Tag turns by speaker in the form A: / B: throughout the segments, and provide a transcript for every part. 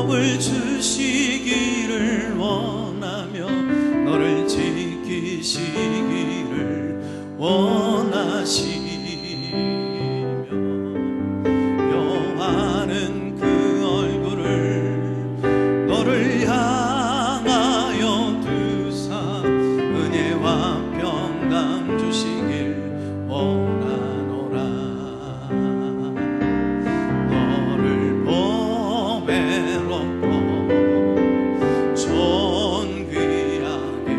A: 복을 주시기를 원하며 너를 지키시기를 원하시며 여호와는 그 얼굴을 너를 향하여 두사 은혜와 평강 주시길 원하노라. 너를 보배롭고 존귀하게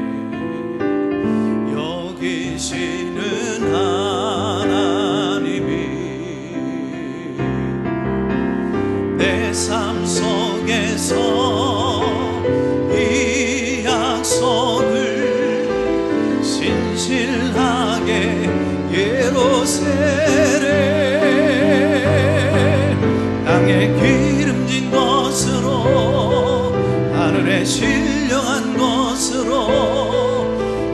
A: 여기시는 하나님이 내 삶 속에서 이 약속을 신실하게 예루살렘 땅에 기름진 것으로 하늘에 신령한 것으로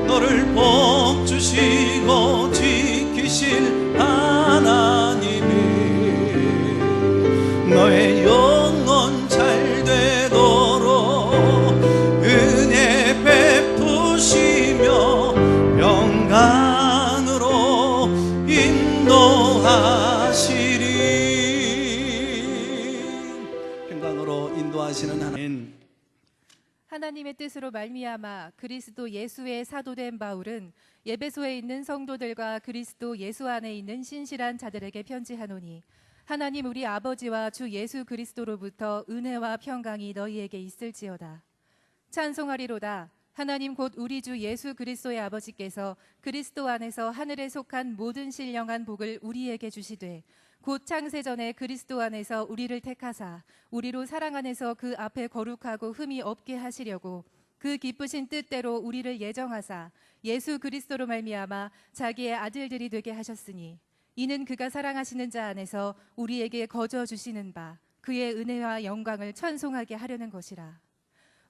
A: 너를 복 주시고 지키실 하나님이 너의 영혼 잘 되도록 은혜 베푸시며 평강으로 인도하시리. 평강으로 인도하시는 하나님.
B: 하나님의 뜻으로 말미암아 그리스도 예수의 사도된 바울은 에베소에 있는 성도들과 그리스도 예수 안에 있는 신실한 자들에게 편지하노니 하나님 우리 아버지와 주 예수 그리스도로부터 은혜와 평강이 너희에게 있을지어다. 찬송하리로다. 하나님 곧 우리 주 예수 그리스도의 아버지께서 그리스도 안에서 하늘에 속한 모든 신령한 복을 우리에게 주시되 곧 창세전에 그리스도 안에서 우리를 택하사 우리로 사랑 안에서 그 앞에 거룩하고 흠이 없게 하시려고 그 기쁘신 뜻대로 우리를 예정하사 예수 그리스도로 말미암아 자기의 아들들이 되게 하셨으니 이는 그가 사랑하시는 자 안에서 우리에게 거저 주시는 바 그의 은혜와 영광을 찬송하게 하려는 것이라.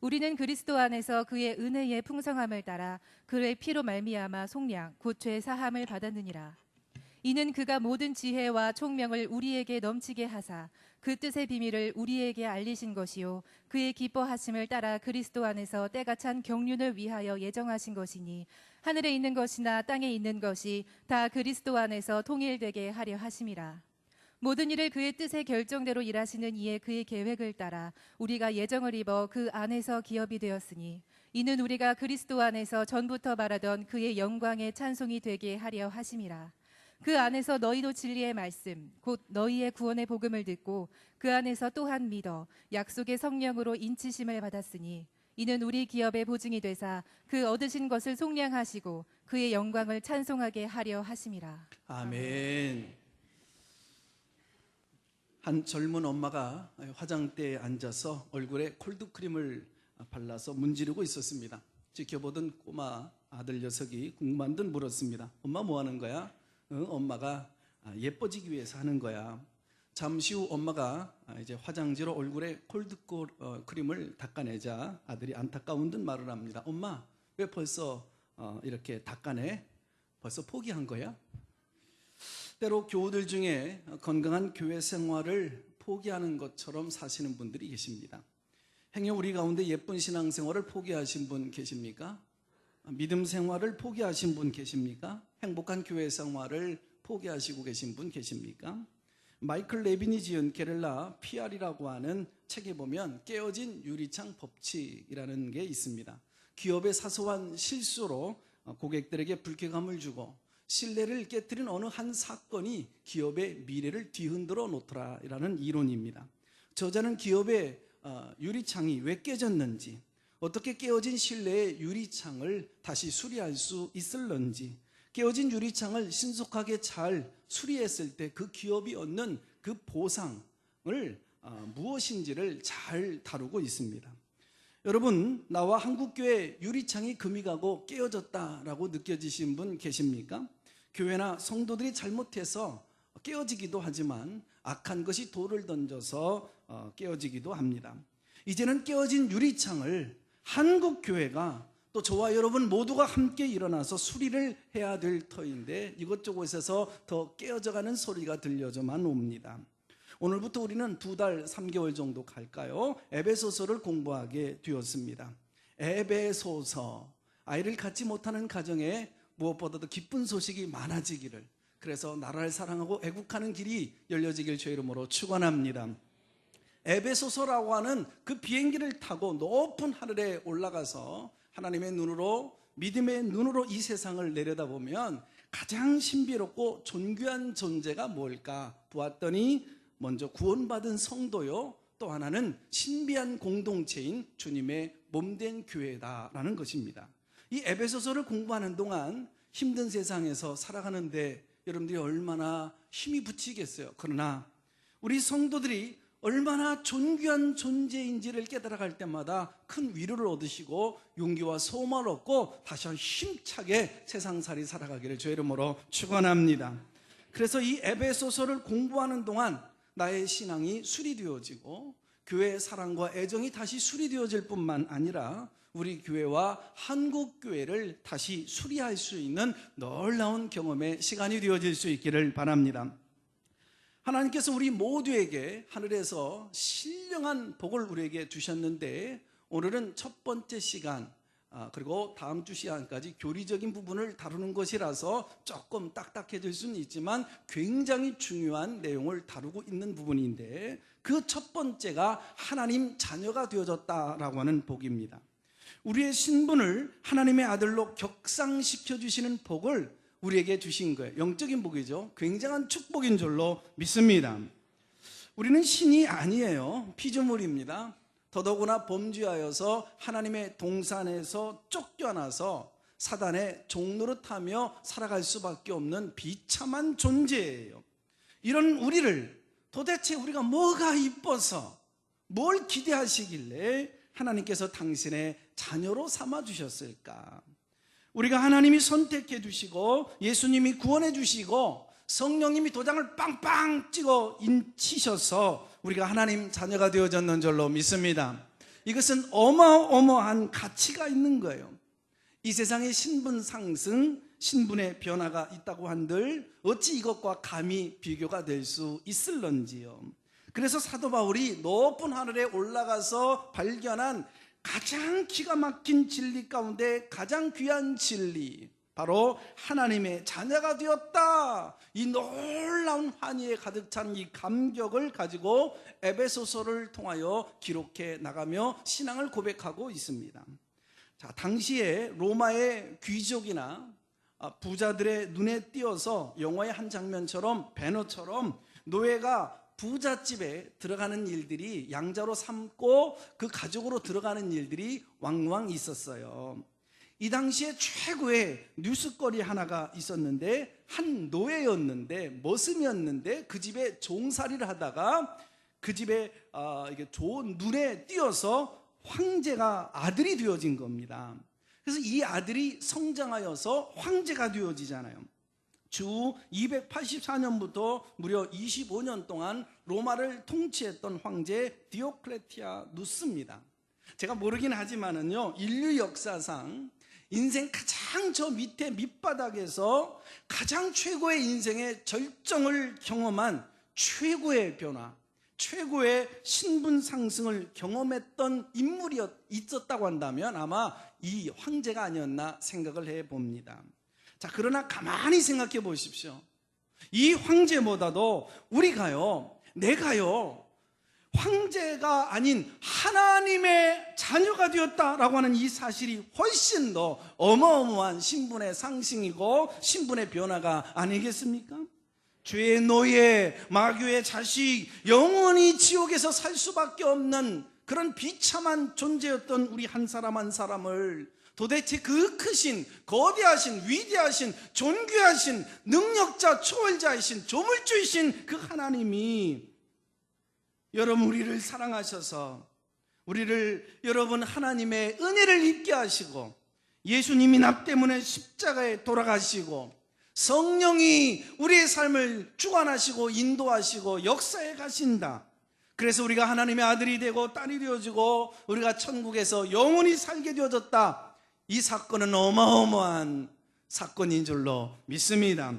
B: 우리는 그리스도 안에서 그의 은혜의 풍성함을 따라 그의 피로 말미암아 속량 곧 죄 사함을 받았느니라. 이는 그가 모든 지혜와 총명을 우리에게 넘치게 하사 그 뜻의 비밀을 우리에게 알리신 것이요 그의 기뻐하심을 따라 그리스도 안에서 때가 찬 경륜을 위하여 예정하신 것이니 하늘에 있는 것이나 땅에 있는 것이 다 그리스도 안에서 통일되게 하려 하심이라. 모든 일을 그의 뜻의 결정대로 일하시는 이에 그의 계획을 따라 우리가 예정을 입어 그 안에서 기업이 되었으니 이는 우리가 그리스도 안에서 전부터 바라던 그의 영광의 찬송이 되게 하려 하심이라. 그 안에서 너희도 진리의 말씀 곧 너희의 구원의 복음을 듣고 그 안에서 또한 믿어 약속의 성령으로 인치심을 받았으니 이는 우리 기업의 보증이 되사 그 얻으신 것을 속량하시고 그의 영광을 찬송하게 하려 하심이라.
A: 아멘. 한 젊은 엄마가 화장대에 앉아서 얼굴에 콜드크림을 발라서 문지르고 있었습니다. 지켜보던 꼬마 아들 녀석이 궁금한 듯 물었습니다. 엄마 뭐 하는 거야? 엄마가 예뻐지기 위해서 하는 거야. 잠시 후 엄마가 이제 화장지로 얼굴에 콜드크림을 닦아내자 아들이 안타까운 듯 말을 합니다. 엄마 왜 벌써 이렇게 닦아내? 벌써 포기한 거야? 때로 교우들 중에 건강한 교회 생활을 포기하는 것처럼 사시는 분들이 계십니다. 행여 우리 가운데 예쁜 신앙생활을 포기하신 분 계십니까? 믿음 생활을 포기하신 분 계십니까? 행복한 교회 생활을 포기하시고 계신 분 계십니까? 마이클 레빈이 지은 게릴라 PR이라고 하는 책에 보면 깨어진 유리창 법칙이라는 게 있습니다. 기업의 사소한 실수로 고객들에게 불쾌감을 주고 신뢰를 깨뜨린 어느 한 사건이 기업의 미래를 뒤흔들어 놓더라라는 이론입니다. 저자는 기업의 유리창이 왜 깨졌는지, 어떻게 깨어진 신뢰의 유리창을 다시 수리할 수 있을런지, 깨어진 유리창을 신속하게 잘 수리했을 때 그 기업이 얻는 그 보상을 무엇인지를 잘 다루고 있습니다. 여러분, 나와 한국교회 유리창이 금이 가고 깨어졌다라고 느껴지신 분 계십니까? 교회나 성도들이 잘못해서 깨어지기도 하지만 악한 것이 돌을 던져서 깨어지기도 합니다. 이제는 깨어진 유리창을 한국교회가 또 저와 여러분 모두가 함께 일어나서 수리를 해야 될 터인데 이것저것에서 더 깨어져가는 소리가 들려져만 옵니다. 오늘부터 우리는 2달 3개월 정도 갈까요? 에베소서를 공부하게 되었습니다. 에베소서, 아이를 갖지 못하는 가정에 무엇보다도 기쁜 소식이 많아지기를, 그래서 나라를 사랑하고 애국하는 길이 열려지길 주의 이름으로 축원합니다. 에베소서라고 하는 그 비행기를 타고 높은 하늘에 올라가서 하나님의 눈으로, 믿음의 눈으로 이 세상을 내려다보면 가장 신비롭고 존귀한 존재가 뭘까 보았더니, 먼저 구원받은 성도요, 또 하나는 신비한 공동체인 주님의 몸된 교회다라는 것입니다. 이 에베소서를 공부하는 동안 힘든 세상에서 살아가는데 여러분들이 얼마나 힘이 붙이겠어요. 그러나 우리 성도들이 얼마나 존귀한 존재인지를 깨달아갈 때마다 큰 위로를 얻으시고 용기와 소망을 얻고 다시 한번 힘차게 세상살이 살아가기를 주의 이름으로 축원합니다. 그래서 이 에베소서를 공부하는 동안 나의 신앙이 수리되어지고 교회의 사랑과 애정이 다시 수리되어질 뿐만 아니라 우리 교회와 한국교회를 다시 수리할 수 있는 놀라운 경험의 시간이 되어질 수 있기를 바랍니다. 하나님께서 우리 모두에게 하늘에서 신령한 복을 우리에게 주셨는데, 오늘은 첫 번째 시간, 그리고 다음 주 시간까지 교리적인 부분을 다루는 것이라서 조금 딱딱해질 수는 있지만 굉장히 중요한 내용을 다루고 있는 부분인데, 그 첫 번째가 하나님 자녀가 되어졌다라고 하는 복입니다. 우리의 신분을 하나님의 아들로 격상시켜 주시는 복을 우리에게 주신 거예요. 영적인 복이죠. 굉장한 축복인 줄로 믿습니다. 우리는 신이 아니에요. 피조물입니다. 더더구나 범죄하여서 하나님의 동산에서 쫓겨나서 사단의 종노릇하며 살아갈 수밖에 없는 비참한 존재예요. 이런 우리를 도대체 우리가 뭐가 이뻐서, 뭘 기대하시길래 하나님께서 당신의 자녀로 삼아주셨을까? 우리가 하나님이 선택해 주시고 예수님이 구원해 주시고 성령님이 도장을 빵빵 찍어 치셔서 우리가 하나님 자녀가 되어졌는 줄로 믿습니다. 이것은 어마어마한 가치가 있는 거예요. 이 세상에 신분 상승, 신분의 변화가 있다고 한들 어찌 이것과 감히 비교가 될 수 있을런지요. 그래서 사도 바울이 높은 하늘에 올라가서 발견한 가장 기가 막힌 진리 가운데 가장 귀한 진리, 바로 하나님의 자녀가 되었다, 이 놀라운 환희에 가득 찬 이 감격을 가지고 에베소서를 통하여 기록해 나가며 신앙을 고백하고 있습니다. 자, 당시에 로마의 귀족이나 부자들의 눈에 띄어서 영화의 한 장면처럼, 배너처럼 노예가 부잣집에 들어가는 일들이, 양자로 삼고 그 가족으로 들어가는 일들이 왕왕 있었어요. 이 당시에 최고의 뉴스거리 하나가 있었는데, 한 노예였는데, 머슴이었는데 그 집에 종살이를 하다가 그 집에 이게 좋은 눈에 띄어서 황제가 아들이 되어진 겁니다. 그래서 이 아들이 성장하여서 황제가 되어지잖아요. 주 284년부터 무려 25년 동안 로마를 통치했던 황제 디오클레티아누스입니다. 제가 모르긴 하지만은요, 인류 역사상 인생 가장 저 밑에 밑바닥에서 가장 최고의 인생의 절정을 경험한 최고의 변화, 최고의 신분 상승을 경험했던 인물이 있었다고 한다면 아마 이 황제가 아니었나 생각을 해봅니다. 자, 그러나 가만히 생각해 보십시오. 이 황제보다도 우리가요, 내가요, 황제가 아닌 하나님의 자녀가 되었다라고 하는 이 사실이 훨씬 더 어마어마한 신분의 상승이고 신분의 변화가 아니겠습니까? 죄의 노예, 마귀의 자식, 영원히 지옥에서 살 수밖에 없는 그런 비참한 존재였던 우리 한 사람 한 사람을 도대체 그 크신, 거대하신, 위대하신, 존귀하신, 능력자, 초월자이신, 조물주이신 그 하나님이 여러분 우리를 사랑하셔서 우리를 여러분 하나님의 은혜를 입게 하시고 예수님이 나 때문에 십자가에 돌아가시고 성령이 우리의 삶을 주관하시고 인도하시고 역사에 가신다. 그래서 우리가 하나님의 아들이 되고 딸이 되어지고 우리가 천국에서 영원히 살게 되어졌다. 이 사건은 어마어마한 사건인 줄로 믿습니다.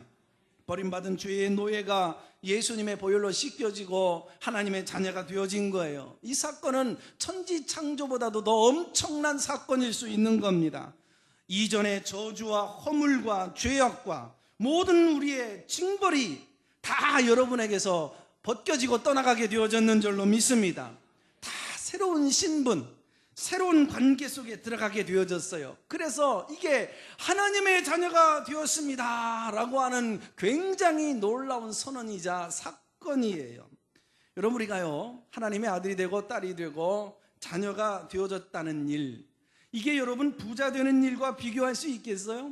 A: 버림받은 죄의 노예가 예수님의 보혈로 씻겨지고 하나님의 자녀가 되어진 거예요. 이 사건은 천지창조보다도 더 엄청난 사건일 수 있는 겁니다. 이전의 저주와 허물과 죄악과 모든 우리의 징벌이 다 여러분에게서 벗겨지고 떠나가게 되어졌는 줄로 믿습니다. 다 새로운 신분, 새로운 관계 속에 들어가게 되어졌어요. 그래서 이게 하나님의 자녀가 되었습니다 라고 하는 굉장히 놀라운 선언이자 사건이에요. 여러분, 우리가요 하나님의 아들이 되고 딸이 되고 자녀가 되어졌다는 일, 이게 여러분 부자 되는 일과 비교할 수 있겠어요?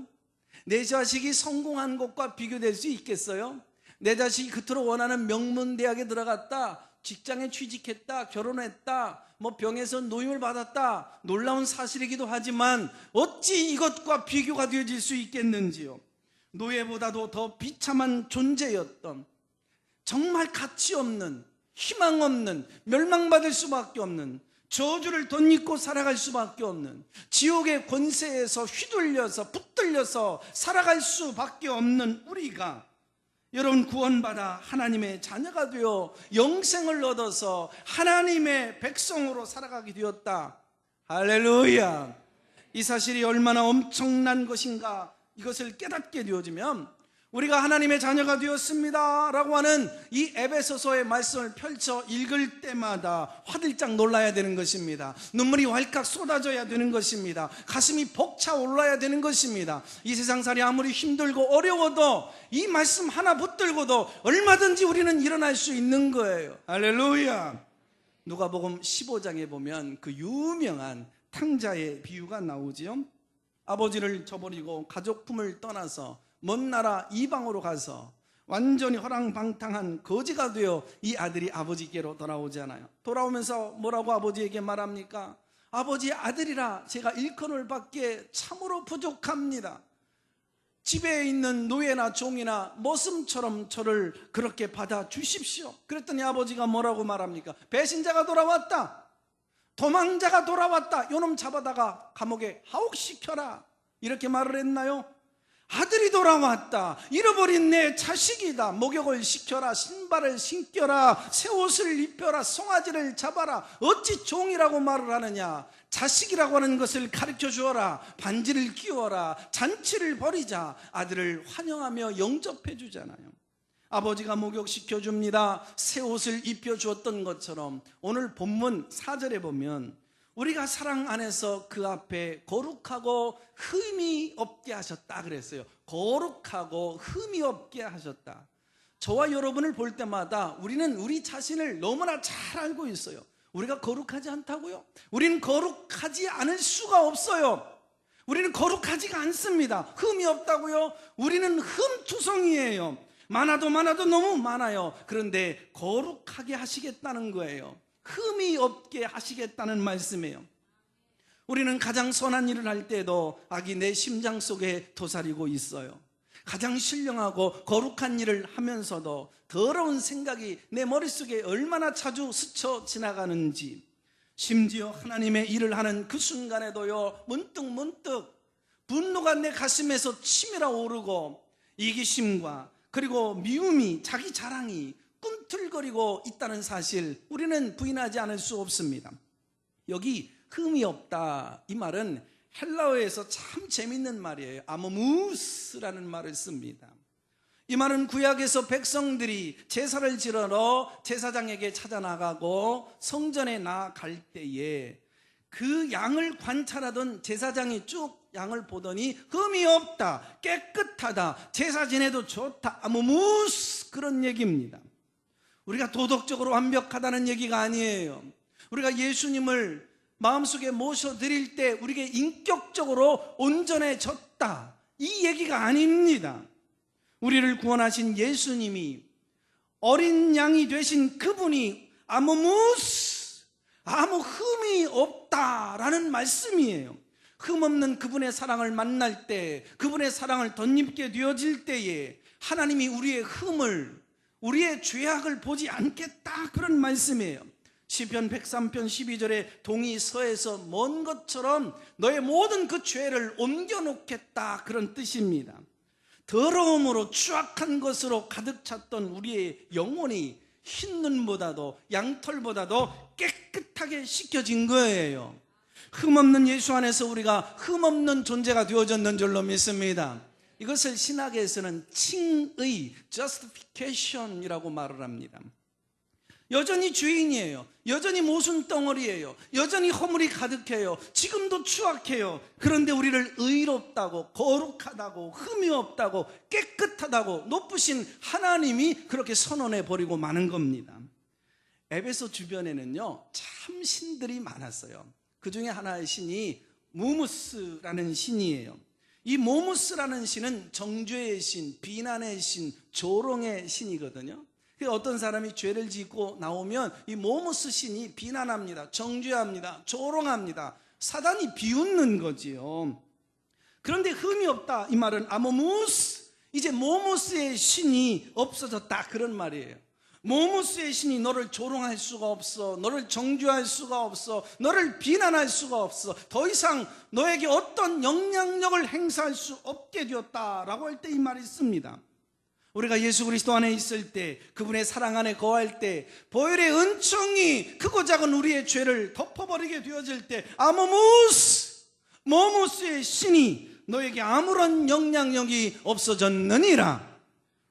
A: 내 자식이 성공한 것과 비교될 수 있겠어요? 내 자식이 그토록 원하는 명문대학에 들어갔다, 직장에 취직했다, 결혼했다, 병에서 노임을 받았다, 놀라운 사실이기도 하지만 어찌 이것과 비교가 되어질 수 있겠는지요? 노예보다도 더 비참한 존재였던, 정말 가치 없는, 희망 없는, 멸망받을 수밖에 없는, 저주를 덧입고 살아갈 수밖에 없는, 지옥의 권세에서 휘둘려서 붙들려서 살아갈 수밖에 없는 우리가 여러분 구원받아 하나님의 자녀가 되어 영생을 얻어서 하나님의 백성으로 살아가게 되었다. 할렐루야. 이 사실이 얼마나 엄청난 것인가, 이것을 깨닫게 되어지면 우리가 하나님의 자녀가 되었습니다 라고 하는 이 에베소서의 말씀을 펼쳐 읽을 때마다 화들짝 놀라야 되는 것입니다. 눈물이 왈칵 쏟아져야 되는 것입니다. 가슴이 벅차 올라야 되는 것입니다. 이 세상살이 아무리 힘들고 어려워도 이 말씀 하나 붙들고도 얼마든지 우리는 일어날 수 있는 거예요. 할렐루야. 누가복음 15장에 보면 그 유명한 탕자의 비유가 나오지요. 아버지를 저버리고 가족품을 떠나서 먼 나라 이방으로 가서 완전히 허랑방탕한 거지가 되어 이 아들이 아버지께로 돌아오잖아요. 돌아오면서 뭐라고 아버지에게 말합니까? 아버지의 아들이라 제가 일컬을 받기에 참으로 부족합니다. 집에 있는 노예나 종이나 머슴처럼 저를 그렇게 받아주십시오. 그랬더니 아버지가 뭐라고 말합니까? 배신자가 돌아왔다, 도망자가 돌아왔다, 요놈 잡아다가 감옥에 하옥시켜라, 이렇게 말을 했나요? 아들이 돌아왔다, 잃어버린 내 자식이다, 목욕을 시켜라, 신발을 신겨라, 새 옷을 입혀라, 송아지를 잡아라. 어찌 종이라고 말을 하느냐? 자식이라고 하는 것을 가르쳐 주어라, 반지를 끼워라, 잔치를 벌이자. 아들을 환영하며 영접해 주잖아요. 아버지가 목욕시켜 줍니다. 새 옷을 입혀 주었던 것처럼 오늘 본문 4절에 보면 우리가 사랑 안에서 그 앞에 거룩하고 흠이 없게 하셨다 그랬어요. 거룩하고 흠이 없게 하셨다. 저와 여러분을 볼 때마다 우리는 우리 자신을 너무나 잘 알고 있어요. 우리가 거룩하지 않다고요? 우리는 거룩하지 않을 수가 없어요. 우리는 거룩하지가 않습니다. 흠이 없다고요? 우리는 흠투성이에요. 많아도 너무 많아요. 그런데 거룩하게 하시겠다는 거예요. 흠이 없게 하시겠다는 말씀이에요. 우리는 가장 선한 일을 할 때도 악이 내 심장 속에 도사리고 있어요. 가장 신령하고 거룩한 일을 하면서도 더러운 생각이 내 머릿속에 얼마나 자주 스쳐 지나가는지, 심지어 하나님의 일을 하는 그 순간에도요, 문득 분노가 내 가슴에서 치밀어 오르고 이기심과 그리고 미움이, 자기 자랑이 꿈틀거리고 있다는 사실, 우리는 부인하지 않을 수 없습니다. 여기 흠이 없다, 이 말은 헬라어에서 참 재밌는 말이에요. 아모무스라는 말을 씁니다. 이 말은 구약에서 백성들이 제사를 지러러 제사장에게 찾아 나가고 성전에 나아갈 때에 그 양을 관찰하던 제사장이 쭉 양을 보더니 흠이 없다, 깨끗하다, 제사 지내도 좋다, 아모무스, 그런 얘기입니다. 우리가 도덕적으로 완벽하다는 얘기가 아니에요. 우리가 예수님을 마음속에 모셔드릴 때 우리에게 인격적으로 온전해졌다, 이 얘기가 아닙니다. 우리를 구원하신 예수님이, 어린 양이 되신 그분이 아모무스, 아무 흠이 없다라는 말씀이에요. 흠없는 그분의 사랑을 만날 때, 그분의 사랑을 덧입게 되어질 때에 하나님이 우리의 흠을, 우리의 죄악을 보지 않겠다, 그런 말씀이에요. 시편 103편 12절에 동이 서에서 먼 것처럼 너의 모든 그 죄를 옮겨놓겠다, 그런 뜻입니다. 더러움으로 추악한 것으로 가득 찼던 우리의 영혼이 흰 눈보다도 양털보다도 깨끗하게 씻겨진 거예요. 흠없는 예수 안에서 우리가 흠없는 존재가 되어졌는 줄로 믿습니다. 이것을 신학에서는 칭의, justification이라고 말을 합니다. 여전히 죄인이에요. 여전히 모순덩어리예요. 여전히 허물이 가득해요. 지금도 추악해요. 그런데 우리를 의롭다고, 거룩하다고, 흠이 없다고, 깨끗하다고 높으신 하나님이 그렇게 선언해 버리고 마는 겁니다. 에베소 주변에는요, 참 신들이 많았어요. 그 중에 하나의 신이 무무스라는 신이에요. 이 모무스라는 신은 정죄의 신, 비난의 신, 조롱의 신이거든요. 어떤 사람이 죄를 짓고 나오면 이 모무스 신이 비난합니다. 정죄합니다. 조롱합니다. 사단이 비웃는 거지요. 그런데 흠이 없다, 이 말은 아모무스, 이제 모무스의 신이 없어졌다, 그런 말이에요. 모무스의 신이 너를 조롱할 수가 없어, 너를 정죄할 수가 없어, 너를 비난할 수가 없어, 더 이상 너에게 어떤 영향력을 행사할 수 없게 되었다라고 할 때 이 말이 씁니다. 우리가 예수 그리스도 안에 있을 때, 그분의 사랑 안에 거할 때, 보혈의 은총이 크고 작은 우리의 죄를 덮어버리게 되어질 때, 아모무스, 모무스의 신이 너에게 아무런 영향력이 없어졌느니라.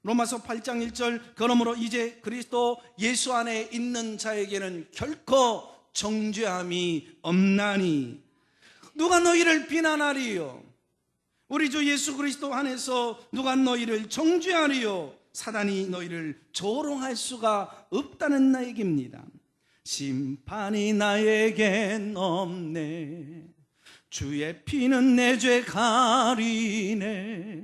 A: 로마서 8장 1절, 그러므로 이제 그리스도 예수 안에 있는 자에게는 결코 정죄함이 없나니. 누가 너희를 비난하리요? 우리 주 예수 그리스도 안에서 누가 너희를 정죄하리요? 사단이 너희를 조롱할 수가 없다는 얘기입니다. 심판이 나에겐 없네, 주의 피는 내 죄 가리네,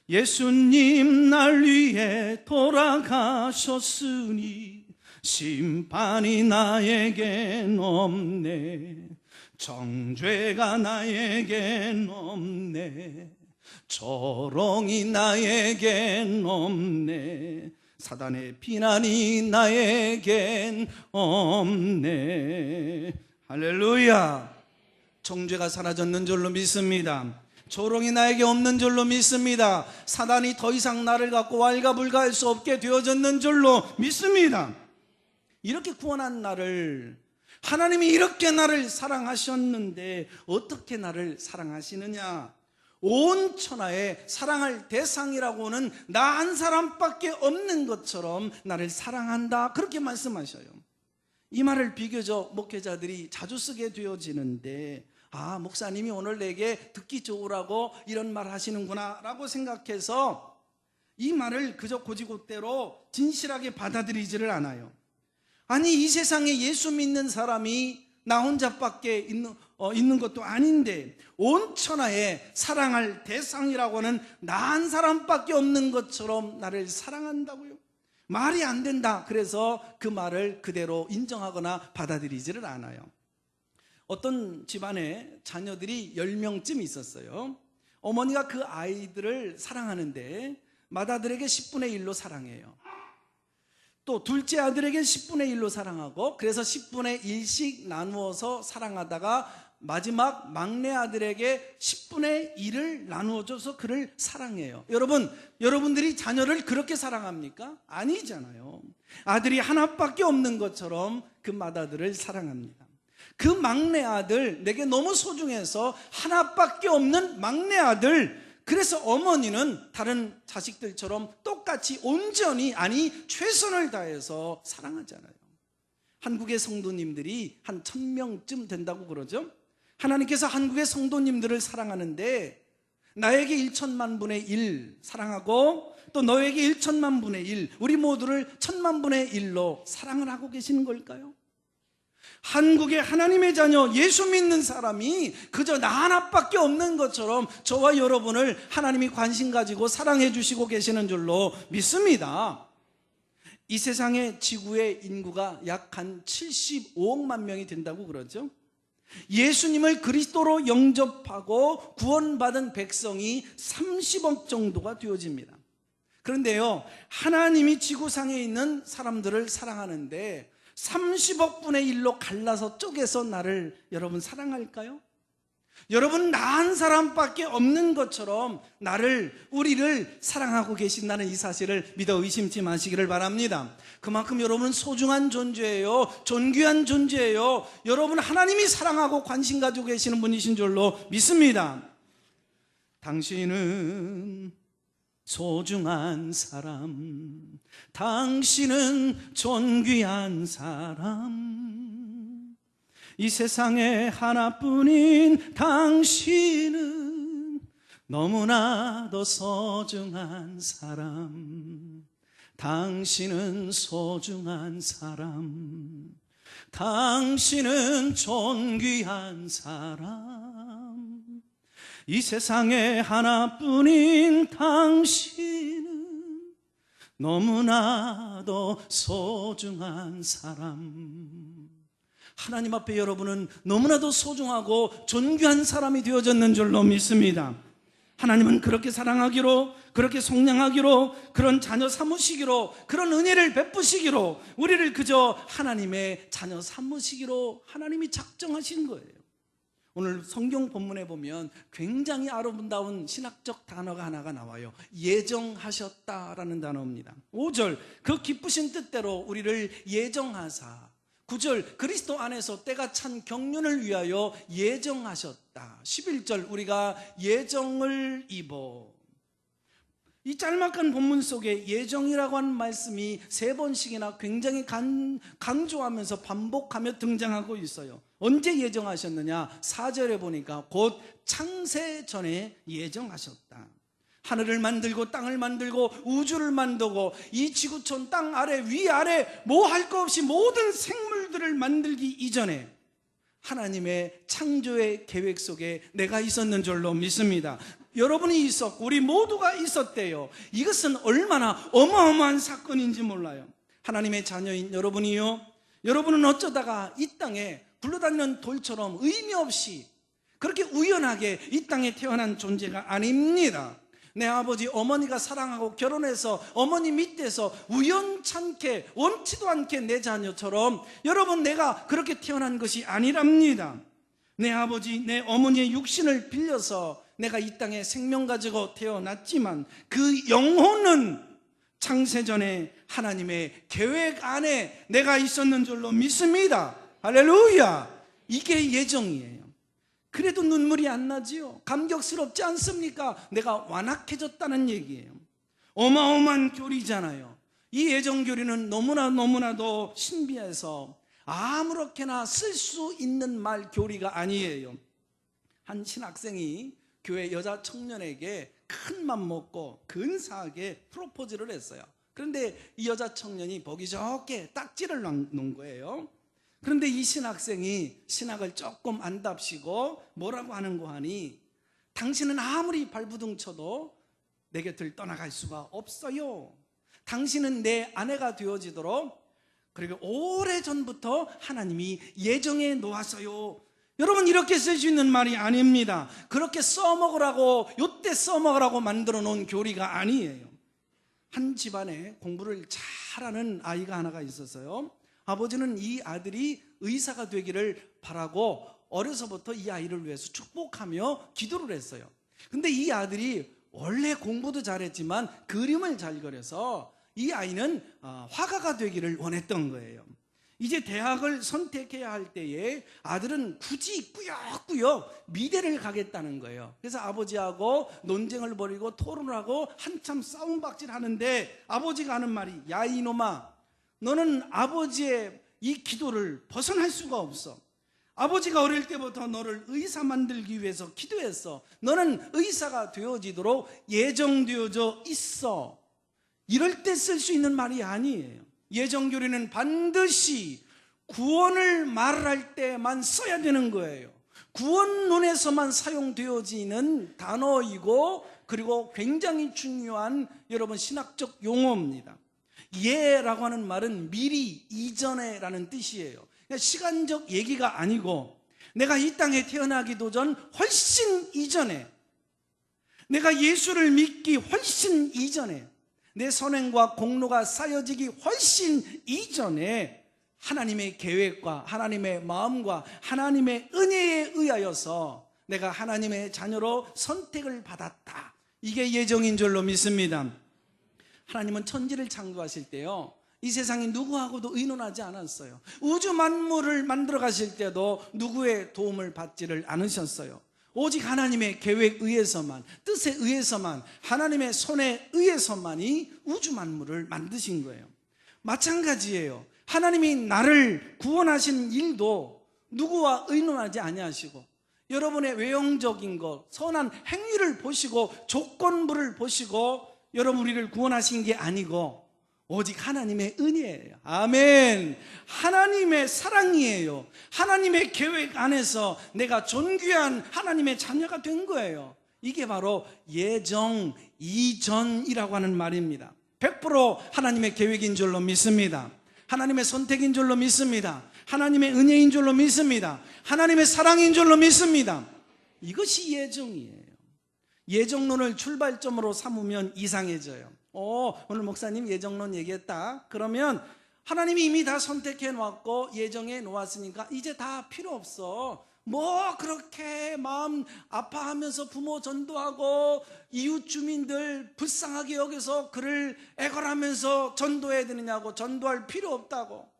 A: 예수님 날 위해 돌아가셨으니 심판이 나에겐 없네, 정죄가 나에겐 없네, 조롱이 나에겐 없네, 사단의 비난이 나에겐 없네. 할렐루야. 정죄가 사라졌는 줄로 믿습니다. 조롱이 나에게 없는 줄로 믿습니다. 사단이 더 이상 나를 갖고 왈가불가할 수 없게 되어졌는 줄로 믿습니다. 이렇게 구원한 나를, 하나님이 이렇게 나를 사랑하셨는데 어떻게 나를 사랑하시느냐? 온 천하에 사랑할 대상이라고는 나 한 사람밖에 없는 것처럼 나를 사랑한다, 그렇게 말씀하셔요. 이 말을 비교적 목회자들이 자주 쓰게 되어지는데, 아, 목사님이 오늘 내게 듣기 좋으라고 이런 말 하시는구나 라고 생각해서 이 말을 그저 고지고대로 진실하게 받아들이지를 않아요. 아니, 이 세상에 예수 믿는 사람이 나 혼자밖에 있는 것도 아닌데, 온 천하에 사랑할 대상이라고는 나 한 사람밖에 없는 것처럼 나를 사랑한다고요? 말이 안 된다. 그래서 그 말을 그대로 인정하거나 받아들이지를 않아요. 어떤 집안에 자녀들이 10명쯤 있었어요. 어머니가 그 아이들을 사랑하는데 맏아들에게 10분의 1로 사랑해요. 또 둘째 아들에게 10분의 1로 사랑하고, 그래서 10분의 1씩 나누어서 사랑하다가 마지막 막내 아들에게 10분의 1을 나누어줘서 그를 사랑해요. 여러분들이 자녀를 그렇게 사랑합니까? 아니잖아요. 아들이 하나밖에 없는 것처럼 그 맏아들을 사랑합니다. 그 막내 아들, 내게 너무 소중해서 하나밖에 없는 막내 아들, 그래서 어머니는 다른 자식들처럼 똑같이 온전히, 아니 최선을 다해서 사랑하잖아요. 한국의 성도님들이 한 1000명쯤 된다고 그러죠. 하나님께서 한국의 성도님들을 사랑하는데 나에게 1천만 분의 1 사랑하고, 또 너에게 1천만 분의 1, 우리 모두를 1000만 분의 1로 사랑을 하고 계시는 걸까요? 한국의 하나님의 자녀, 예수 믿는 사람이 그저 나 하나밖에 없는 것처럼 저와 여러분을 하나님이 관심 가지고 사랑해 주시고 계시는 줄로 믿습니다. 이 세상의 지구의 인구가 약 한 75억만 명이 된다고 그러죠. 예수님을 그리스도로 영접하고 구원받은 백성이 30억 정도가 되어집니다. 그런데요, 하나님이 지구상에 있는 사람들을 사랑하는데 30억 분의 1로 갈라서 쪼개서 나를 여러분 사랑할까요? 여러분, 나 한 사람밖에 없는 것처럼 우리를 사랑하고 계신다는 이 사실을 믿어 의심치 마시기를 바랍니다. 그만큼 여러분은 소중한 존재예요. 존귀한 존재예요. 여러분, 하나님이 사랑하고 관심 가지고 계시는 분이신 줄로 믿습니다. 당신은 소중한 사람, 당신은 존귀한 사람, 이 세상에 하나뿐인 당신은 너무나도 소중한 사람, 당신은 소중한 사람, 당신은 존귀한 사람, 이 세상에 하나뿐인 당신은 너무나도 소중한 사람. 하나님 앞에 여러분은 너무나도 소중하고 존귀한 사람이 되어졌는 줄로 믿습니다. 하나님은 그렇게 사랑하기로, 그렇게 속량하기로, 그런 자녀 삼으시기로, 그런 은혜를 베푸시기로, 우리를 그저 하나님의 자녀 삼으시기로 하나님이 작정하신 거예요. 오늘 성경 본문에 보면 굉장히 아름다운 신학적 단어가 하나가 나와요. 예정하셨다라는 단어입니다. 5절, 그 기쁘신 뜻대로 우리를 예정하사. 9절, 그리스도 안에서 때가 찬 경륜을 위하여 예정하셨다. 11절, 우리가 예정을 입어. 이 짤막한 본문 속에 예정이라고 하는 말씀이 3번씩이나 굉장히 강조하면서 반복하며 등장하고 있어요. 언제 예정하셨느냐? 4절에 보니까 곧 창세 전에 예정하셨다. 하늘을 만들고 땅을 만들고 우주를 만들고 이 지구촌 땅 아래 위아래 뭐 할 거 없이 모든 생물들을 만들기 이전에 하나님의 창조의 계획 속에 내가 있었는 줄로 믿습니다. 여러분이 있었고 우리 모두가 있었대요. 이것은 얼마나 어마어마한 사건인지 몰라요. 하나님의 자녀인 여러분이요, 여러분은 어쩌다가 이 땅에 굴러다니는 돌처럼 의미 없이 그렇게 우연하게 이 땅에 태어난 존재가 아닙니다. 내 아버지 어머니가 사랑하고 결혼해서 어머니 밑에서 우연찮게 원치도 않게 내 자녀처럼 여러분, 내가 그렇게 태어난 것이 아니랍니다. 내 아버지 내 어머니의 육신을 빌려서 내가 이 땅에 생명 가지고 태어났지만 그 영혼은 창세전에 하나님의 계획 안에 내가 있었는 줄로 믿습니다. 할렐루야. 이게 예정이에요. 그래도 눈물이 안 나지요? 감격스럽지 않습니까? 내가 완악해졌다는 얘기예요. 어마어마한 교리잖아요. 이 예정교리는 너무나도 신비해서 아무렇게나 쓸 수 있는 말 교리가 아니에요. 한 신학생이 교회 여자 청년에게 큰 맘 먹고 근사하게 프로포즈를 했어요. 그런데 이 여자 청년이 보기 좋게 딱지를 놓은 거예요. 그런데 이 신학생이 신학을 조금 안답시고 뭐라고 하는고 하니, 당신은 아무리 발부둥 쳐도 내 곁을 떠나갈 수가 없어요. 당신은 내 아내가 되어지도록 그리고 오래전부터 하나님이 예정해 놓았어요. 여러분, 이렇게 쓸 수 있는 말이 아닙니다. 그렇게 써먹으라고, 요때 써먹으라고 만들어 놓은 교리가 아니에요. 한 집안에 공부를 잘하는 아이가 하나가 있었어요. 아버지는 이 아들이 의사가 되기를 바라고 어려서부터 이 아이를 위해서 축복하며 기도를 했어요. 근데 이 아들이 원래 공부도 잘했지만 그림을 잘 그려서 이 아이는 화가가 되기를 원했던 거예요. 이제 대학을 선택해야 할 때에 아들은 굳이 꾸역꾸역 미대를 가겠다는 거예요. 그래서 아버지하고 논쟁을 벌이고 토론을 하고 한참 싸움박질 하는데 아버지가 하는 말이, 야 이놈아, 너는 아버지의 이 기도를 벗어날 수가 없어. 아버지가 어릴 때부터 너를 의사 만들기 위해서 기도했어. 너는 의사가 되어지도록 예정되어져 있어. 이럴 때 쓸 수 있는 말이 아니에요. 예정교리는 반드시 구원을 말할 때만 써야 되는 거예요. 구원론에서만 사용되어지는 단어이고, 그리고 굉장히 중요한 여러분 신학적 용어입니다. 예라고 하는 말은 미리, 이전에라는 뜻이에요. 그러니까 시간적 얘기가 아니고, 내가 이 땅에 태어나기도 전 훨씬 이전에, 내가 예수를 믿기 훨씬 이전에, 내 선행과 공로가 쌓여지기 훨씬 이전에 하나님의 계획과 하나님의 마음과 하나님의 은혜에 의하여서 내가 하나님의 자녀로 선택을 받았다. 이게 예정인 줄로 믿습니다. 하나님은 천지를 창조하실 때요, 이 세상이 누구하고도 의논하지 않았어요. 우주 만물을 만들어 가실 때도 누구의 도움을 받지를 않으셨어요. 오직 하나님의 계획에 의해서만, 뜻에 의해서만, 하나님의 손에 의해서만이 우주 만물을 만드신 거예요. 마찬가지예요. 하나님이 나를 구원하신 일도 누구와 의논하지 아니하시고, 여러분의 외형적인 것, 선한 행위를 보시고 조건부를 보시고 여러분 우리를 구원하신 게 아니고 오직 하나님의 은혜예요. 아멘. 하나님의 사랑이에요. 하나님의 계획 안에서 내가 존귀한 하나님의 자녀가 된 거예요. 이게 바로 예정 이전이라고 하는 말입니다. 100% 하나님의 계획인 줄로 믿습니다. 하나님의 선택인 줄로 믿습니다. 하나님의 은혜인 줄로 믿습니다. 하나님의 사랑인 줄로 믿습니다. 이것이 예정이에요. 예정론을 출발점으로 삼으면 이상해져요. 오늘 목사님 예정론 얘기했다. 그러면 하나님이 이미 다 선택해 놓았고 예정해 놓았으니까 이제 다 필요 없어. 뭐 그렇게 마음 아파하면서 부모 전도하고 이웃 주민들 불쌍하게 여겨서 그를 애걸하면서 전도해야 되느냐고. 전도할 필요 없다고.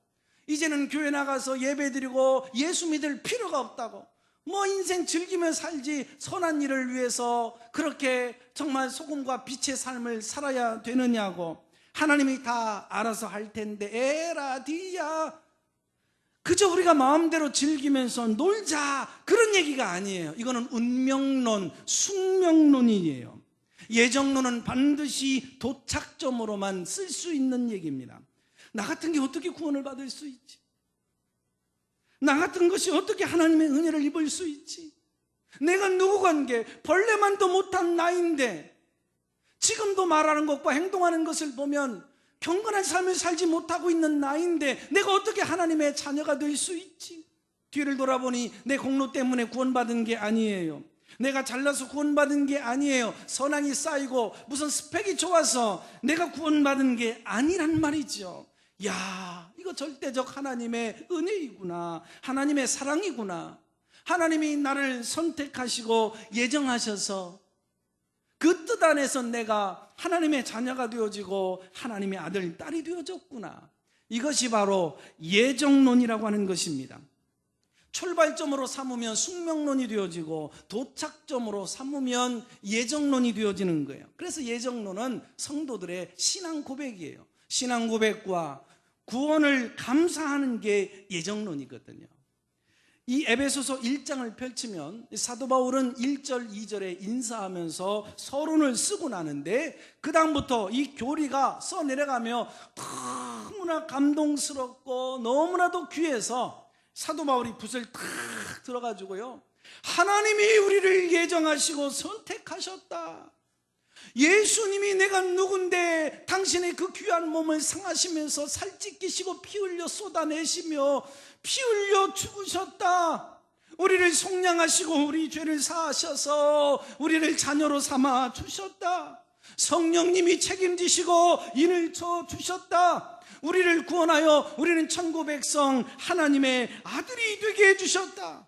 A: 이제는 교회 나가서 예배드리고 예수 믿을 필요가 없다고. 뭐 인생 즐기며 살지 선한 일을 위해서 그렇게 정말 소금과 빛의 삶을 살아야 되느냐고. 하나님이 다 알아서 할 텐데 에라디야, 그저 우리가 마음대로 즐기면서 놀자, 그런 얘기가 아니에요. 이거는 운명론, 숙명론이에요. 예정론은 반드시 도착점으로만 쓸 수 있는 얘기입니다. 나 같은 게 어떻게 구원을 받을 수 있지? 나 같은 것이 어떻게 하나님의 은혜를 입을 수 있지? 내가 누구 관계, 벌레만도 못한 나인데 지금도 말하는 것과 행동하는 것을 보면 경건한 삶을 살지 못하고 있는 나인데 내가 어떻게 하나님의 자녀가 될 수 있지? 뒤를 돌아보니 내 공로 때문에 구원받은 게 아니에요. 내가 잘나서 구원받은 게 아니에요. 선행이 쌓이고 무슨 스펙이 좋아서 내가 구원받은 게 아니란 말이죠. 야, 이거 절대적 하나님의 은혜이구나. 하나님의 사랑이구나. 하나님이 나를 선택하시고 예정하셔서 그 뜻 안에서 내가 하나님의 자녀가 되어지고 하나님의 아들, 딸이 되어졌구나. 이것이 바로 예정론이라고 하는 것입니다. 출발점으로 삼으면 숙명론이 되어지고 도착점으로 삼으면 예정론이 되어지는 거예요. 그래서 예정론은 성도들의 신앙 고백이에요. 신앙 고백과 구원을 감사하는 게 예정론이거든요. 이 에베소서 1장을 펼치면 사도 바울은 1절, 2절에 인사하면서 서론을 쓰고 나는데 그 다음부터 이 교리가 써내려가며 너무나 감동스럽고 너무나도 귀해서 사도 바울이 붓을 탁 들어가지고요, 하나님이 우리를 예정하시고 선택하셨다. 예수님이 내가 누군데 당신의 그 귀한 몸을 상하시면서 살찌끼시고 피 흘려 쏟아내시며 피 흘려 죽으셨다. 우리를 속량하시고 우리 죄를 사하셔서 우리를 자녀로 삼아 주셨다. 성령님이 책임지시고 인을 쳐 주셨다. 우리를 구원하여 우리는 천국 백성 하나님의 아들이 되게 해주셨다.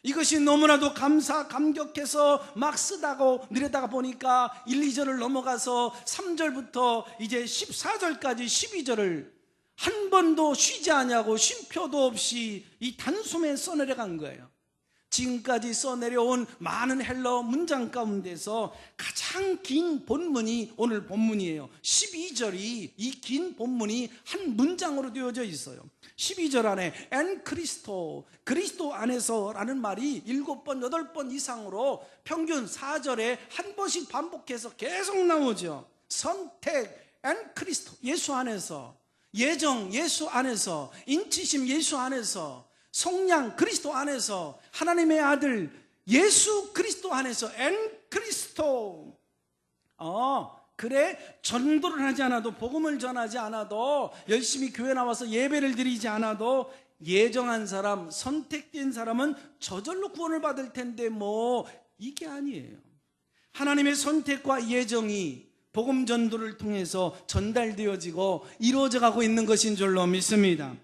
A: 이것이 너무나도 감격해서 막 쓰다고 내려다가 보니까 1, 2절을 넘어가서 3절부터 이제 14절까지 12절을 한 번도 쉬지 않냐고 쉼표도 없이 이 단숨에 써내려간 거예요. 지금까지 써내려온 많은 헬러 문장 가운데서 가장 긴 본문이 오늘 본문이에요. 12절이 이 긴 본문이 한 문장으로 되어져 있어요. 12절 안에 엔 크리스토, 그리스도 안에서 라는 말이 7번, 8번 이상으로 평균 4절에 한 번씩 반복해서 계속 나오죠. 선택, 엔 크리스토, 예수 안에서, 예정, 예수 안에서, 인치심, 예수 안에서, 속량, 그리스도 안에서, 하나님의 아들 예수 그리스도 안에서, 엔 크리스토. 그래, 전도를 하지 않아도, 복음을 전하지 않아도, 열심히 교회 나와서 예배를 드리지 않아도 예정한 사람, 선택된 사람은 저절로 구원을 받을 텐데 뭐 이게 아니에요. 하나님의 선택과 예정이 복음 전도를 통해서 전달되어지고 이루어져 가고 있는 것인 줄로 믿습니다.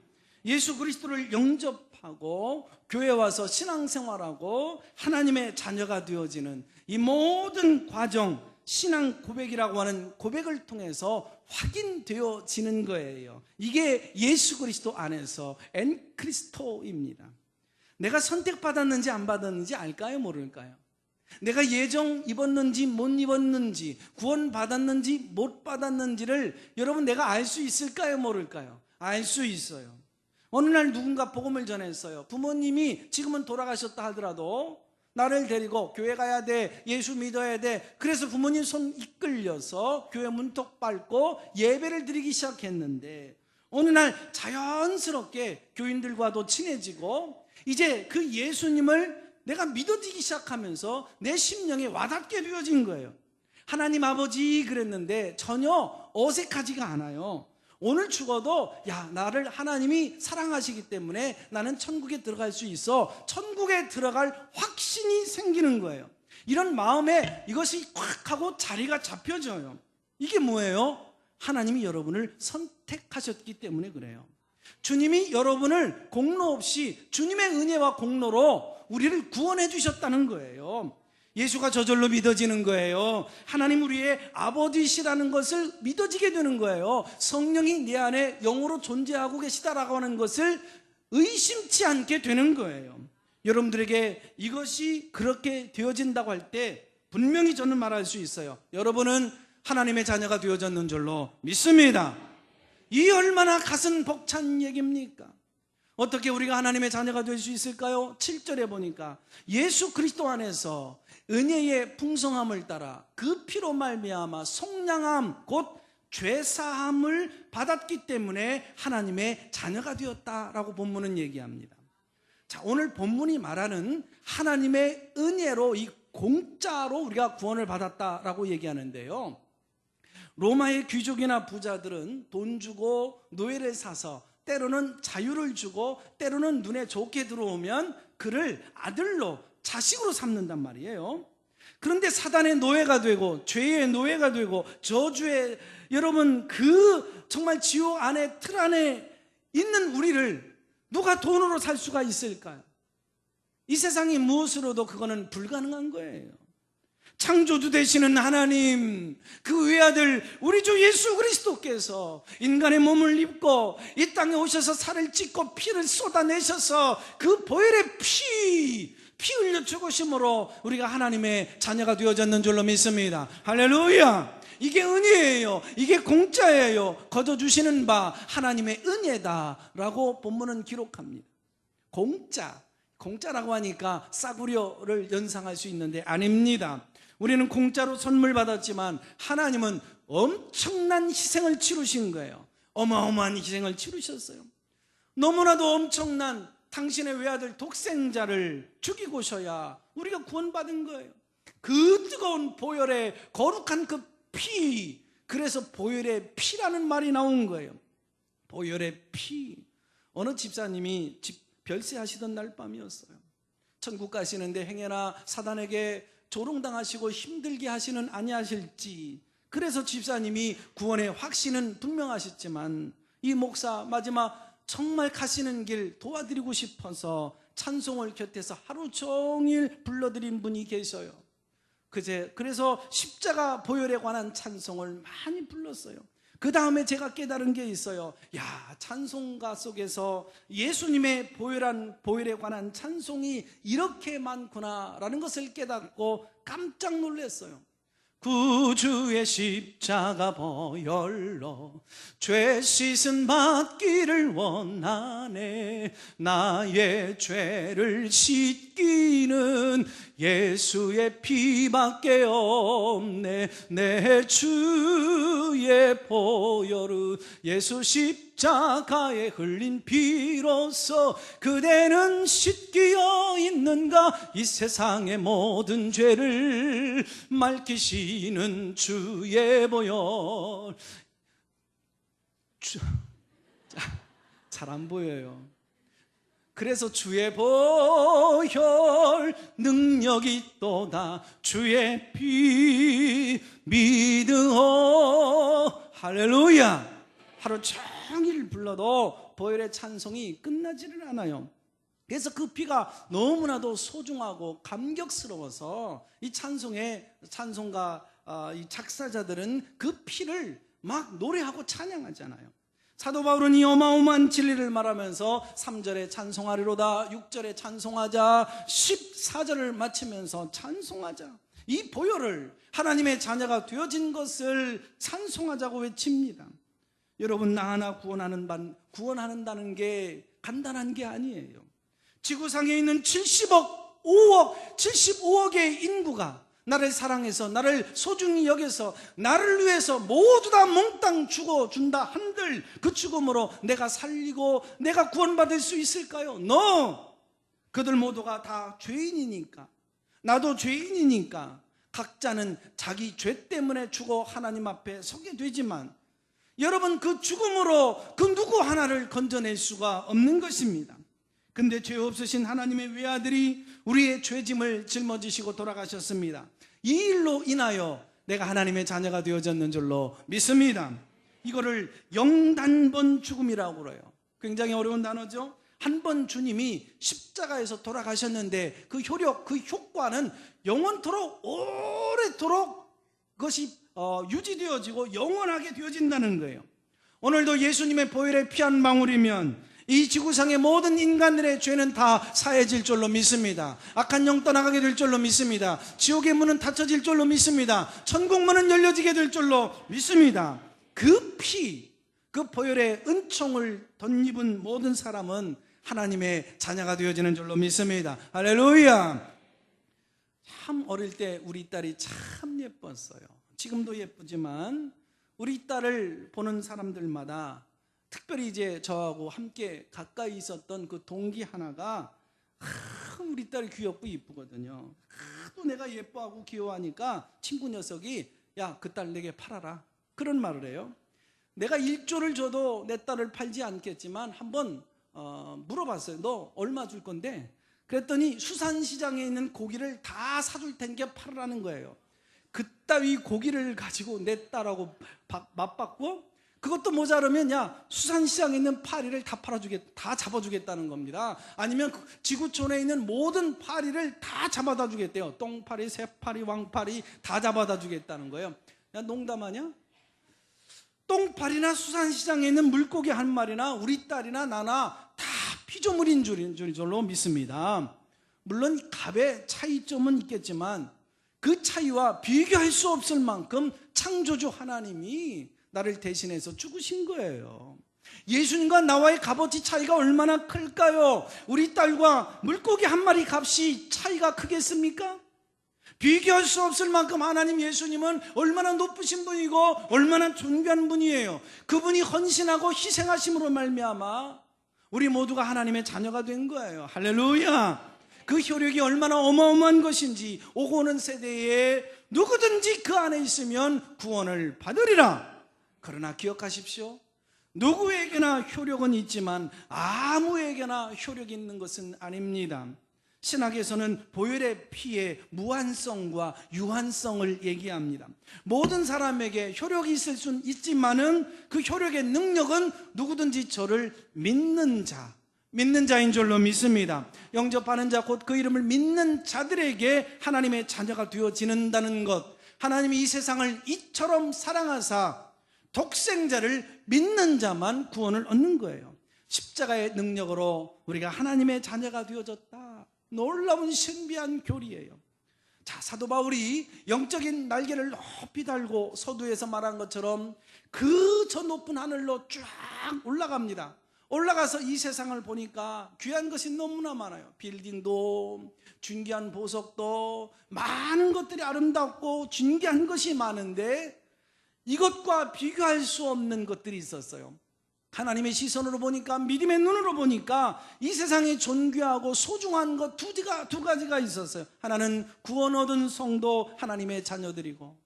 A: 예수 그리스도를 영접하고 하고 교회 와서 신앙생활하고 하나님의 자녀가 되어지는 이 모든 과정, 신앙 고백이라고 하는 고백을 통해서 확인되어지는 거예요. 이게 예수 그리스도 안에서 엔크리스토입니다. 내가 선택받았는지 안 받았는지 알까요? 모를까요? 내가 예정 입었는지 못 입었는지, 구원받았는지 못 받았는지를 여러분 내가 알 수 있을까요? 모를까요? 알 수 있어요. 어느 날 누군가 복음을 전했어요. 부모님이 지금은 돌아가셨다 하더라도 나를 데리고 교회 가야 돼, 예수 믿어야 돼. 그래서 부모님 손 이끌려서 교회 문턱 밟고 예배를 드리기 시작했는데 어느 날 자연스럽게 교인들과도 친해지고 이제 그 예수님을 내가 믿어지기 시작하면서 내 심령에 와닿게 되어진 거예요. 하나님 아버지 그랬는데 전혀 어색하지가 않아요. 오늘 죽어도 야, 나를 하나님이 사랑하시기 때문에 나는 천국에 들어갈 수 있어. 천국에 들어갈 확신이 생기는 거예요. 이런 마음에 이것이 꽉 하고 자리가 잡혀져요. 이게 뭐예요? 하나님이 여러분을 선택하셨기 때문에 그래요. 주님이 여러분을 공로 없이 주님의 은혜와 공로로 우리를 구원해 주셨다는 거예요. 예수가 저절로 믿어지는 거예요. 하나님 우리의 아버지시라는 것을 믿어지게 되는 거예요. 성령이 내 안에 영으로 존재하고 계시다라고 하는 것을 의심치 않게 되는 거예요. 여러분들에게 이것이 그렇게 되어진다고 할 때 분명히 저는 말할 수 있어요. 여러분은 하나님의 자녀가 되어졌는 줄로 믿습니다. 이 얼마나 가슴 벅찬 얘기입니까? 어떻게 우리가 하나님의 자녀가 될 수 있을까요? 7절에 보니까 예수 그리스도 안에서 은혜의 풍성함을 따라 그 피로 말미암아 속량함 곧 죄사함을 받았기 때문에 하나님의 자녀가 되었다라고 본문은 얘기합니다. 자, 오늘 본문이 말하는 하나님의 은혜로 이 공짜로 우리가 구원을 받았다라고 얘기하는데요. 로마의 귀족이나 부자들은 돈 주고 노예를 사서 때로는 자유를 주고 때로는 눈에 좋게 들어오면 그를 아들로 자식으로 삼는단 말이에요. 그런데 사단의 노예가 되고 죄의 노예가 되고 저주의 여러분 그 정말 지옥 안에 틀 안에 있는 우리를 누가 돈으로 살 수가 있을까요? 이 세상이 무엇으로도 그거는 불가능한 거예요. 창조주 되시는 하나님, 그 외아들 우리 주 예수 그리스도께서 인간의 몸을 입고 이 땅에 오셔서 살을 찢고 피를 쏟아내셔서 그 보혈의 피 흘려 죽으심으로 우리가 하나님의 자녀가 되어졌는 줄로 믿습니다. 할렐루야. 이게 은혜예요. 이게 공짜예요. 거둬주시는 바 하나님의 은혜다라고 본문은 기록합니다. 공짜라고 하니까 싸구려를 연상할 수 있는데 아닙니다. 우리는 공짜로 선물 받았지만 하나님은 엄청난 희생을 치르신 거예요. 어마어마한 희생을 치르셨어요. 너무나도 엄청난 당신의 외아들 독생자를 죽이고서야 우리가 구원받은 거예요. 그 뜨거운 보혈의 거룩한 그 피, 그래서 보혈의 피라는 말이 나온 거예요. 보혈의 피. 어느 집사님이 집 별세하시던 날 밤이었어요. 천국 가시는데 행여나 사단에게 조롱당하시고 힘들게 하시는 아니하실지, 그래서 집사님이 구원의 확신은 분명하셨지만 이 목사 마지막 정말 가시는 길 도와드리고 싶어서 찬송을 곁에서 하루 종일 불러드린 분이 계셔요. 그래서 십자가 보혈에 관한 찬송을 많이 불렀어요. 그 다음에 제가 깨달은 게 있어요. 야, 찬송가 속에서 예수님의 보혈에 관한 찬송이 이렇게 많구나라는 것을 깨닫고 깜짝 놀랐어요. 구주의 십자가 보혈로 죄 씻음 받기를 원하네. 나의 죄를 씻기는 예수의 피밖에 없네. 내 주의 보혈은 예수 십자가에 흘린 피로써 그대는 씻기어 있는가. 이 세상의 모든 죄를 맑히시는 주의 보혈. 잘 안 보여요. 그래서 주의 보혈 능력이 있도다. 주의 피 믿으오. 할렐루야. 하루 종일 불러도 보혈의 찬송이 끝나지를 않아요. 그래서 그 피가 너무나도 소중하고 감격스러워서 이 찬송가 이 작사자들은 그 피를 막 노래하고 찬양하잖아요. 사도 바울은 이 어마어마한 진리를 말하면서 3절에 찬송하리로다, 6절에 찬송하자, 14절을 마치면서 찬송하자, 이 보혈을 하나님의 자녀가 되어진 것을 찬송하자고 외칩니다. 여러분, 나 하나 구원하는다는 게 간단한 게 아니에요. 지구상에 있는 75억의 인구가 나를 사랑해서, 나를 소중히 여겨서, 나를 위해서 모두 다 몽땅 죽어준다 한들 그 죽음으로 내가 살리고 내가 구원받을 수 있을까요? No! 그들 모두가 다 죄인이니까, 나도 죄인이니까 각자는 자기 죄 때문에 죽어 하나님 앞에 서게 되지만, 여러분, 그 죽음으로 그 누구 하나를 건져낼 수가 없는 것입니다. 근데 죄 없으신 하나님의 외아들이 우리의 죄짐을 짊어지시고 돌아가셨습니다. 이 일로 인하여 내가 하나님의 자녀가 되어졌는 줄로 믿습니다. 이거를 영단번 죽음이라고 그래요. 굉장히 어려운 단어죠. 한 번 주님이 십자가에서 돌아가셨는데 그 효력, 그 효과는 영원토록, 오래도록 그것이 유지되어지고 영원하게 되어진다는 거예요. 오늘도 예수님의 보혈의 피 한 방울이면 이 지구상의 모든 인간들의 죄는 다 사해질 줄로 믿습니다. 악한 영 떠나가게 될 줄로 믿습니다. 지옥의 문은 닫혀질 줄로 믿습니다. 천국 문은 열려지게 될 줄로 믿습니다. 그 피, 그 보혈의 은총을 덧입은 모든 사람은 하나님의 자녀가 되어지는 줄로 믿습니다. 할렐루야. 참 어릴 때 우리 딸이 참 예뻤어요. 지금도 예쁘지만 우리 딸을 보는 사람들마다, 특별히 이제 저하고 함께 가까이 있었던 그 동기 하나가 우리 딸이 귀엽고 이쁘거든요. 또 내가 예뻐하고 귀여워하니까 친구 녀석이 야, 그 딸 내게 팔아라, 그런 말을 해요. 내가 1조를 줘도 내 딸을 팔지 않겠지만 한번 물어봤어요. 너 얼마 줄 건데? 그랬더니 수산시장에 있는 고기를 다 사줄 테니까 팔으라는 거예요. 그따위 고기를 가지고 내 딸하고 맞받고, 그것도 모자르면 야, 수산시장에 있는 파리를 다 잡아주겠다는 겁니다. 아니면 지구촌에 있는 모든 파리를 다 잡아다 주겠대요. 똥파리, 새파리, 왕파리 다 잡아다 주겠다는 거예요. 야, 농담하냐? 똥파리나 수산시장에 있는 물고기 한 마리나 우리 딸이나 나나 다 피조물인 줄로 믿습니다. 물론 값의 차이점은 있겠지만 그 차이와 비교할 수 없을 만큼 창조주 하나님이 나를 대신해서 죽으신 거예요. 예수님과 나와의 값어치 차이가 얼마나 클까요? 우리 딸과 물고기 한 마리 값이 차이가 크겠습니까? 비교할 수 없을 만큼 하나님 예수님은 얼마나 높으신 분이고 얼마나 존귀한 분이에요. 그분이 헌신하고 희생하심으로 말미암아 우리 모두가 하나님의 자녀가 된 거예요. 할렐루야. 그 효력이 얼마나 어마어마한 것인지 오고 오는 세대에 누구든지 그 안에 있으면 구원을 받으리라. 그러나 기억하십시오. 누구에게나 효력은 있지만 아무에게나 효력이 있는 것은 아닙니다. 신학에서는 보혈의 피의 무한성과 유한성을 얘기합니다. 모든 사람에게 효력이 있을 수는 있지만은 그 효력의 능력은 누구든지 저를 믿는 자인 줄로 믿습니다. 영접하는 자, 곧 그 이름을 믿는 자들에게 하나님의 자녀가 되어지는다는 것. 하나님이 이 세상을 이처럼 사랑하사 독생자를 믿는 자만 구원을 얻는 거예요. 십자가의 능력으로 우리가 하나님의 자녀가 되어졌다. 놀라운 신비한 교리예요. 자, 사도 바울이 영적인 날개를 높이 달고 서두에서 말한 것처럼 그 저 높은 하늘로 쫙 올라갑니다. 올라가서 이 세상을 보니까 귀한 것이 너무나 많아요. 빌딩도, 존귀한 보석도, 많은 것들이 아름답고 존귀한 것이 많은데 이것과 비교할 수 없는 것들이 있었어요. 하나님의 시선으로 보니까, 믿음의 눈으로 보니까 이 세상에 존귀하고 소중한 것 두 가지가 있었어요. 하나는 구원 얻은 성도 하나님의 자녀들이고,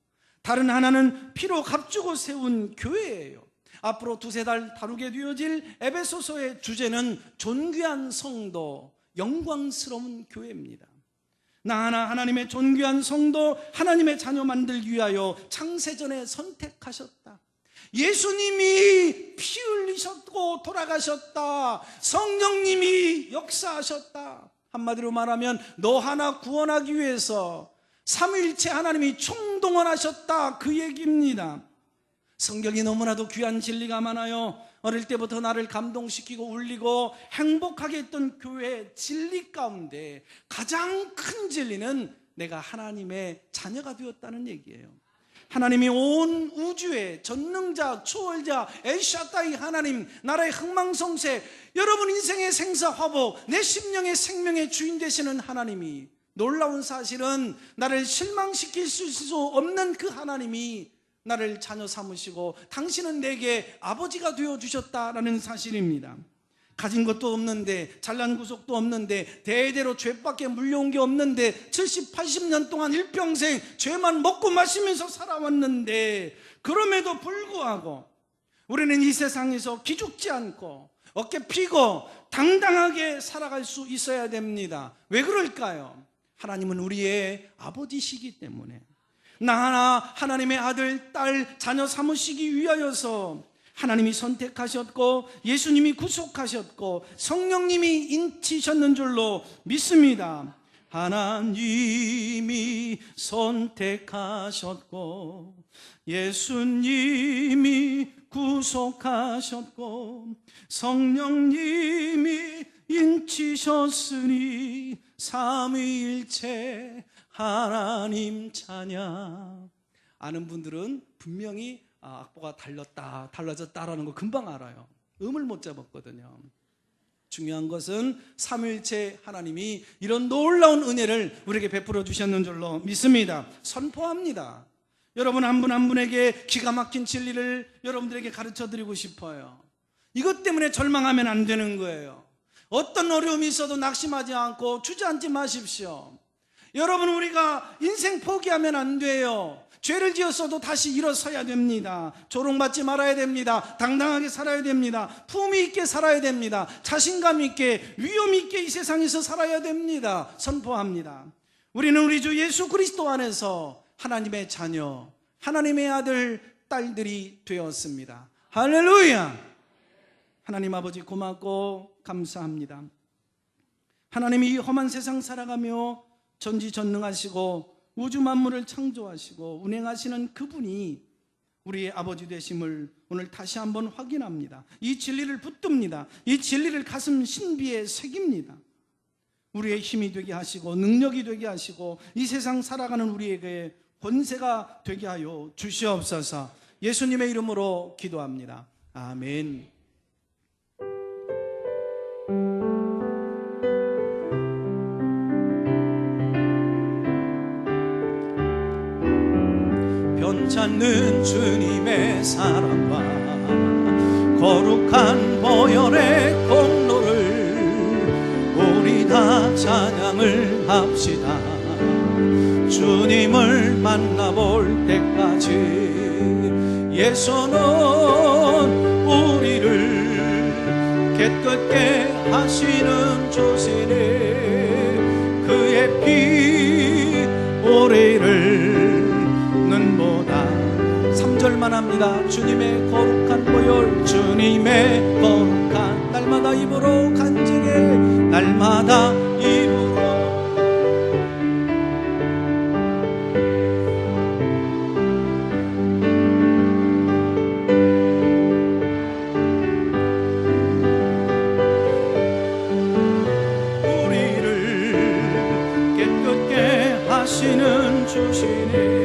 A: 다른 하나는 피로 값주고 세운 교회예요. 앞으로 두세 달 다루게 되어질 에베소서의 주제는 존귀한 성도, 영광스러운 교회입니다. 나 하나 하나님의 존귀한 성도, 하나님의 자녀 만들기 위하여 창세전에 선택하셨다. 예수님이 피 흘리셨고 돌아가셨다. 성령님이 역사하셨다. 한마디로 말하면 너 하나 구원하기 위해서 삼위일체 하나님이 총동원하셨다, 그 얘기입니다. 성경이 너무나도 귀한 진리가 많아요. 어릴 때부터 나를 감동시키고 울리고 행복하게 했던 교회의 진리 가운데 가장 큰 진리는 내가 하나님의 자녀가 되었다는 얘기예요. 하나님이 온 우주의 전능자, 초월자, 엘샤다이 하나님, 나라의 흥망성쇠, 여러분 인생의 생사화복, 내 심령의 생명의 주인 되시는 하나님이, 놀라운 사실은 나를 실망시킬 수 없는 그 하나님이 나를 자녀 삼으시고 당신은 내게 아버지가 되어주셨다라는 사실입니다. 가진 것도 없는데, 잘난 구속도 없는데, 대대로 죄밖에 물려온 게 없는데 70, 80년 동안 일평생 죄만 먹고 마시면서 살아왔는데, 그럼에도 불구하고 우리는 이 세상에서 기죽지 않고 어깨 펴고 당당하게 살아갈 수 있어야 됩니다. 왜 그럴까요? 하나님은 우리의 아버지시기 때문에. 나 하나 하나님의 아들, 딸, 자녀 삼으시기 위하여서 하나님이 선택하셨고 예수님이 구속하셨고 성령님이 인치셨는 줄로 믿습니다. 하나님이 선택하셨고 예수님이 구속하셨고 성령님이 인치셨으니 삼위일체 하나님 자녀. 아는 분들은 분명히 악보가 달라졌다라는 거 금방 알아요. 음을 못 잡았거든요. 중요한 것은 삼위일체 하나님이 이런 놀라운 은혜를 우리에게 베풀어 주셨는 줄로 믿습니다. 선포합니다. 여러분 한 분 한 분에게 기가 막힌 진리를 여러분들에게 가르쳐 드리고 싶어요. 이것 때문에 절망하면 안 되는 거예요. 어떤 어려움이 있어도 낙심하지 않고 주저앉지 마십시오. 여러분, 우리가 인생 포기하면 안 돼요. 죄를 지었어도 다시 일어서야 됩니다. 조롱받지 말아야 됩니다. 당당하게 살아야 됩니다. 품위 있게 살아야 됩니다. 자신감 있게, 위험 있게 이 세상에서 살아야 됩니다. 선포합니다. 우리는 우리 주 예수 그리스도 안에서 하나님의 자녀, 하나님의 아들, 딸들이 되었습니다. 할렐루야! 하나님 아버지 고맙고 감사합니다. 하나님이 이 험한 세상 살아가며 전지전능하시고 우주 만물을 창조하시고 운행하시는 그분이 우리의 아버지 되심을 오늘 다시 한번 확인합니다. 이 진리를 붙듭니다. 이 진리를 가슴 신비에 새깁니다. 우리의 힘이 되게 하시고 능력이 되게 하시고 이 세상 살아가는 우리에게 권세가 되게 하여 주시옵소서. 예수님의 이름으로 기도합니다. 아멘.
C: 변찮는 주님의 사랑과 거룩한 보혈의 공로를 우리 다 찬양을 합시다. 주님을 만나볼 때까지 예수는 우리를 깨끗게 하시는 주시니 그의 피 오래를 보다 3절만 합니다. 주님의 거룩한 보혈, 주님의 거룩한 날마다 입으로 간증해, 날마다 입으로. 우리를 깨끗게 하시는 주시니